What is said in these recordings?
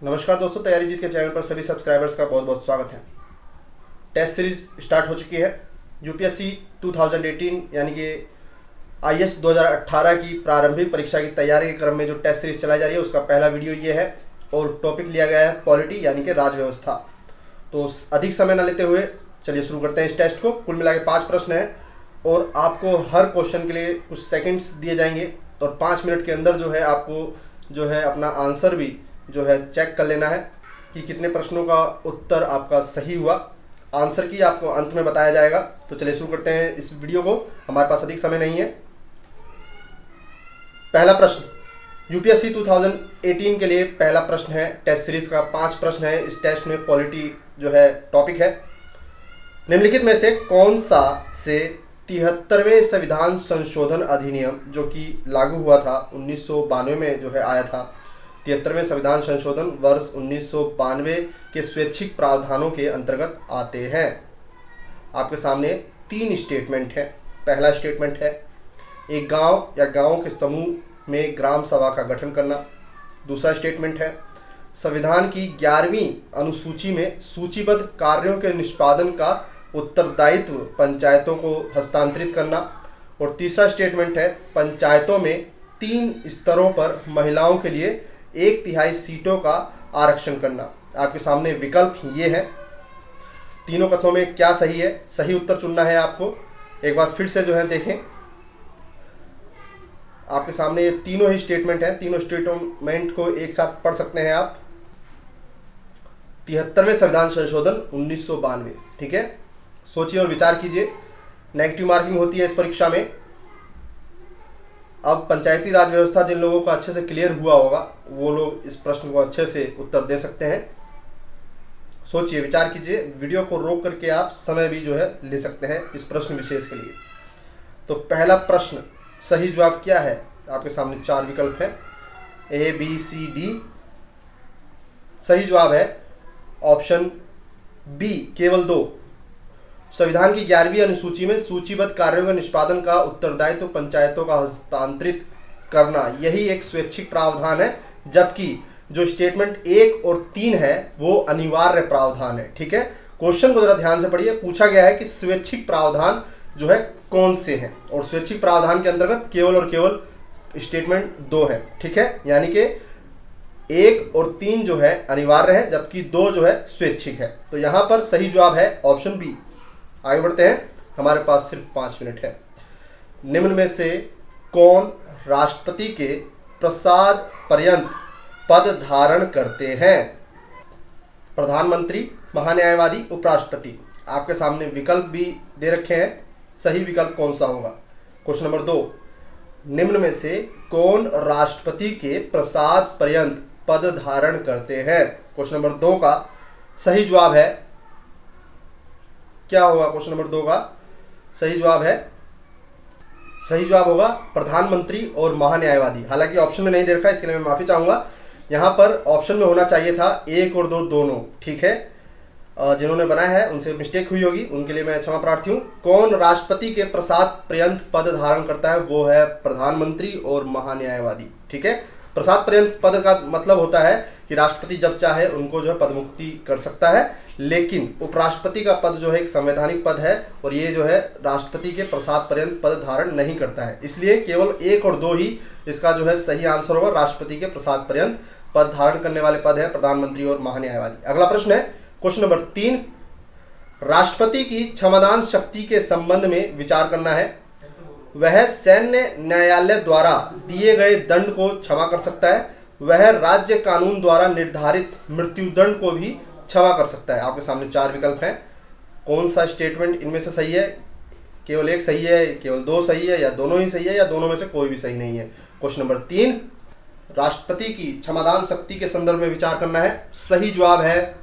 नमस्कार दोस्तों, तैयारी जीत के चैनल पर सभी सब्सक्राइबर्स का बहुत बहुत स्वागत है। टेस्ट सीरीज स्टार्ट हो चुकी है। यूपीएससी 2018 यानी कि आईएएस 2018 की प्रारंभिक परीक्षा की तैयारी के क्रम में जो टेस्ट सीरीज चलाई जा रही है उसका पहला वीडियो ये है और टॉपिक लिया गया है पॉलिटी यानी कि राज व्यवस्था। तो अधिक समय न लेते हुए चलिए शुरू करते हैं इस टेस्ट को। कुल मिला के 5 प्रश्न हैं और आपको हर क्वेश्चन के लिए कुछ सेकेंड्स दिए जाएंगे और 5 मिनट के अंदर जो है आपको जो है अपना आंसर भी जो है चेक कर लेना है कि कितने प्रश्नों का उत्तर आपका सही हुआ। आंसर की आपको अंत में बताया जाएगा। तो चलिए शुरू करते हैं इस वीडियो को, हमारे पास अधिक समय नहीं है। पहला प्रश्न यूपीएससी 2018 के लिए पहला प्रश्न है। टेस्ट सीरीज का 5 प्रश्न है। इस टेस्ट में पॉलिटी जो है टॉपिक है। निम्नलिखित में से कौन सा से 73वें संविधान संशोधन अधिनियम जो कि लागू हुआ था 1992 में जो है आया था। 73वें संविधान संशोधन वर्ष 1992 के स्वैच्छिक प्रावधानों के अंतर्गत आते हैं। आपके सामने 3 स्टेटमेंट हैं। पहला स्टेटमेंट है एक गांव या गांवों के समूह में ग्राम सभा का गठन करना। दूसरा स्टेटमेंट है संविधान की 11वीं अनुसूची में सूचीबद्ध कार्यों के निष्पादन का उत्तरदायित्व पंचायतों को हस्तांतरित करना। और तीसरा स्टेटमेंट है पंचायतों में 3 स्तरों पर महिलाओं के लिए 1/3 सीटों का आरक्षण करना। आपके सामने विकल्प ये है। तीनों कथनों में क्या सही है, सही उत्तर चुनना है आपको। एक बार फिर से जो है देखें, आपके सामने ये तीनों ही स्टेटमेंट हैं। तीनों स्टेटमेंट को एक साथ पढ़ सकते हैं आप। 73वें संविधान संशोधन 1992, ठीक है। सोचिए और विचार कीजिए। नेगेटिव मार्किंग होती है इस परीक्षा में। अब पंचायती राज व्यवस्था जिन लोगों का अच्छे से क्लियर हुआ होगा वो लोग इस प्रश्न को अच्छे से उत्तर दे सकते हैं। सोचिए, विचार कीजिए। वीडियो को रोक करके आप समय भी जो है ले सकते हैं इस प्रश्न विशेष के लिए। तो पहला प्रश्न सही जवाब क्या है? आपके सामने 4 विकल्प हैं, A, B, C, D। सही जवाब है ऑप्शन बी, केवल 2। संविधान की 11वीं अनुसूची में सूचीबद्ध कार्यों के निष्पादन का उत्तरदायित्व पंचायतों का हस्तांतरित करना, यही एक स्वैच्छिक प्रावधान है। जबकि जो स्टेटमेंट 1 और 3 है वो अनिवार्य प्रावधान है, ठीक है। क्वेश्चन को जरा ध्यान से पढ़िए। पूछा गया है कि स्वैच्छिक प्रावधान जो है कौन से हैं, और स्वैच्छिक प्रावधान के अंतर्गत केवल और केवल स्टेटमेंट 2 है, ठीक है। यानी कि 1 और 3 जो है अनिवार्य है जबकि 2 जो है स्वैच्छिक है। तो यहां पर सही जवाब है ऑप्शन बी। आगे बढ़ते हैं, हमारे पास सिर्फ 5 मिनट है। निम्न में से कौन राष्ट्रपति के प्रसाद पर्यंत पद धारण करते हैं? प्रधानमंत्री, महान्यायवादी, उपराष्ट्रपति। आपके सामने विकल्प भी दे रखे हैं। सही विकल्प कौन सा होगा? क्वेश्चन नंबर 2, निम्न में से कौन राष्ट्रपति के प्रसाद पर्यंत पद धारण करते हैं? क्वेश्चन नंबर 2 का सही जवाब है, क्या होगा? क्वेश्चन नंबर 2 का सही जवाब होगा प्रधानमंत्री और महान्यायवादी। हालांकि ऑप्शन में नहीं दे रखा, इसके लिए मैं माफी चाहूंगा। यहां पर ऑप्शन में होना चाहिए था 1 और 2 दोनों, ठीक है। जिन्होंने बनाया है उनसे मिस्टेक हुई होगी, उनके लिए मैं क्षमा प्रार्थी हूं। कौन राष्ट्रपति के प्रसाद पर्यंत पद धारण करता है? वो है प्रधानमंत्री और महान्यायवादी, ठीक है। प्रसाद पर्यंत पद का मतलब होता है कि राष्ट्रपति जब चाहे उनको जो है पदमुक्ति कर सकता है, लेकिन उपराष्ट्रपति का पद जो है एक संवैधानिक पद है और ये जो है राष्ट्रपति के प्रसाद पर्यंत पद धारण नहीं करता है। इसलिए केवल 1 और 2 ही इसका जो है सही आंसर होगा। राष्ट्रपति के प्रसाद पर्यंत पद धारण करने वाले पद है प्रधानमंत्री और महान्यायवादी। अगला प्रश्न है क्वेश्चन नंबर 3, राष्ट्रपति की क्षमादान शक्ति के संबंध में विचार करना है। वह सैन्य न्यायालय द्वारा दिए गए दंड को क्षमा कर सकता है, वह राज्य कानून द्वारा निर्धारित मृत्युदंड को भी क्षमा कर सकता है। आपके सामने 4 विकल्प हैं। कौन सा स्टेटमेंट इनमें से सही है? केवल 1 सही है, केवल 2 सही है, या दोनों ही सही है, या दोनों में से कोई भी सही नहीं है? क्वेश्चन नंबर 3, राष्ट्रपति की क्षमादान शक्ति के संदर्भ में विचार करना है। सही जवाब है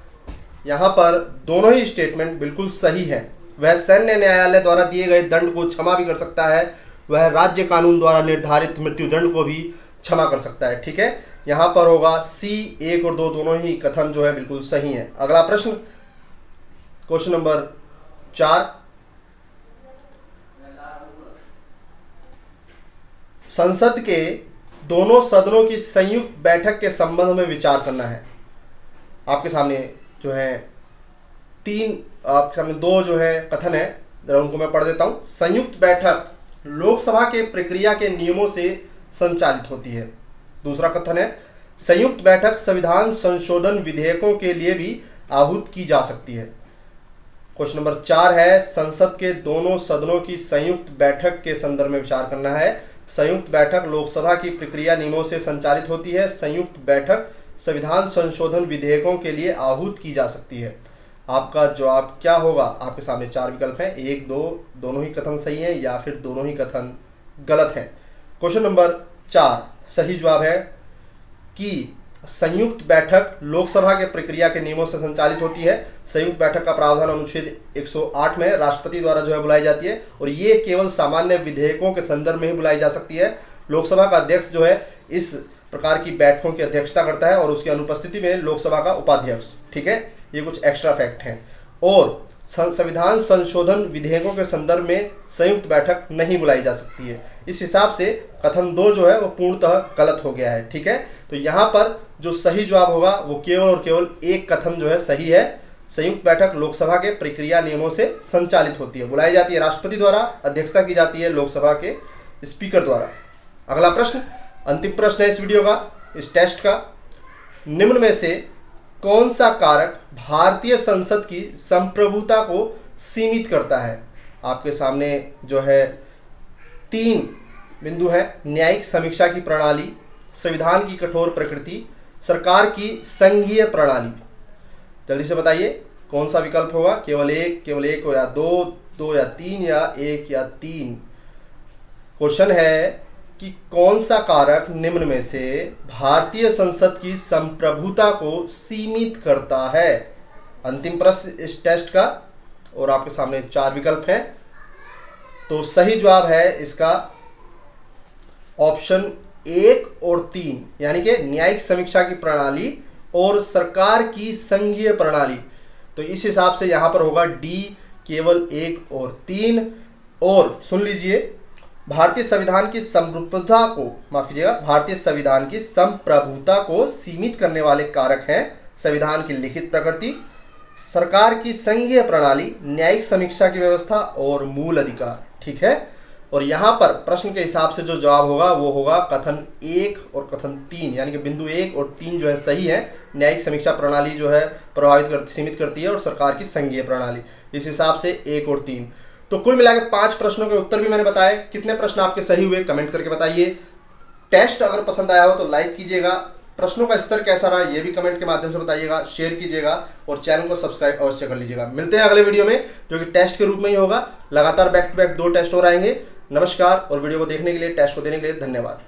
यहां पर दोनों ही स्टेटमेंट बिल्कुल सही है। वह सैन्य न्यायालय द्वारा दिए गए दंड को क्षमा भी कर सकता है, वह राज्य कानून द्वारा निर्धारित मृत्युदंड को भी क्षमा कर सकता है, ठीक है। यहां पर होगा सी, 1 और 2 दोनों ही कथन जो है बिल्कुल सही है। अगला प्रश्न क्वेश्चन नंबर 4, संसद के दोनों सदनों की संयुक्त बैठक के संबंध में विचार करना है। आपके सामने जो है आपके सामने दो जो है कथन है, जरा उनको मैं पढ़ देता हूँ। संयुक्त बैठक लोकसभा के प्रक्रिया के नियमों से संचालित होती है। दूसरा कथन है संयुक्त बैठक संविधान संशोधन विधेयकों के लिए भी आहूत की जा सकती है। क्वेश्चन नंबर 4 है संसद के दोनों सदनों की संयुक्त बैठक के संदर्भ में विचार करना है। संयुक्त बैठक लोकसभा की प्रक्रिया नियमों से संचालित होती है। संयुक्त बैठक संविधान संशोधन विधेयकों के लिए आहूत की जा सकती है। आपका जवाब क्या होगा? आपके सामने 4 विकल्प हैं, 1, 2 दोनों ही कथन सही हैं या फिर दोनों ही कथन गलत हैं। क्वेश्चन नंबर 4 सही जवाब है कि संयुक्त बैठक लोकसभा के प्रक्रिया के नियमों से संचालित होती है। संयुक्त बैठक का प्रावधान अनुच्छेद 108 में राष्ट्रपति द्वारा जो है बुलाई जाती है और ये केवल सामान्य विधेयकों के संदर्भ में ही बुलाई जा सकती है। लोकसभा का अध्यक्ष जो है इस प्रकार की बैठकों की अध्यक्षता करता है और उसकी अनुपस्थिति में लोकसभा का उपाध्यक्ष। ठीक है, ये कुछ एक्स्ट्रा फैक्ट हैं। और संविधान संशोधन विधेयकों के संदर्भ में संयुक्त बैठक नहीं बुलाई जा सकती है। इस हिसाब से कथन 2 जो है वो पूर्णतः गलत हो गया है। ठीक है, तो यहाँ पर जो सही जवाब होगा वो केवल और केवल एक कथन जो है सही है। संयुक्त बैठक लोकसभा के प्रक्रिया नियमों से संचालित होती है, बुलाई जाती है राष्ट्रपति द्वारा, अध्यक्षता की जाती है लोकसभा के स्पीकर द्वारा। अगला प्रश्न, अंतिम प्रश्न है इस वीडियो का, इस टेस्ट का। निम्न में से कौन सा कारक भारतीय संसद की संप्रभुता को सीमित करता है? आपके सामने जो है 3 बिंदु है। न्यायिक समीक्षा की प्रणाली, संविधान की कठोर प्रकृति, सरकार की संघीय प्रणाली। जल्दी से बताइए कौन सा विकल्प होगा? केवल एक हो या 2 या 3 या 1 या 3। क्वेश्चन है कि कौन सा कारक निम्न में से भारतीय संसद की संप्रभुता को सीमित करता है? अंतिम प्रश्न इस टेस्ट का और आपके सामने 4 विकल्प हैं। तो सही जवाब है इसका ऑप्शन 1 और 3, यानी कि न्यायिक समीक्षा की प्रणाली और सरकार की संघीय प्रणाली। तो इस हिसाब से यहां पर होगा डी, केवल 1 और 3। और सुन लीजिए, भारतीय संविधान की संप्रभुता को, माफ कीजिएगा, भारतीय संविधान की संप्रभुता को सीमित करने वाले कारक हैं संविधान की लिखित प्रकृति, सरकार की संघीय प्रणाली, न्यायिक समीक्षा की व्यवस्था और मूल अधिकार। ठीक है, और यहाँ पर प्रश्न के हिसाब से जो जवाब होगा वो होगा कथन 1 और कथन 3, यानी कि बिंदु 1 और 3 जो है सही है। न्यायिक समीक्षा प्रणाली जो है सीमित करती है और सरकार की संघीय प्रणाली, इस हिसाब से 1 और 3। तो कुल मिलाकर 5 प्रश्नों के उत्तर भी मैंने बताए। कितने प्रश्न आपके सही हुए कमेंट करके बताइए। टेस्ट अगर पसंद आया हो तो लाइक कीजिएगा। प्रश्नों का स्तर कैसा रहा ये भी कमेंट के माध्यम से बताइएगा, शेयर कीजिएगा और चैनल को सब्सक्राइब अवश्य कर लीजिएगा। मिलते हैं अगले वीडियो में जो कि टेस्ट के रूप में ही होगा। लगातार बैक टू बैक 2 टेस्ट और आएंगे। नमस्कार, और वीडियो को देखने के लिए, टेस्ट को देने के लिए धन्यवाद।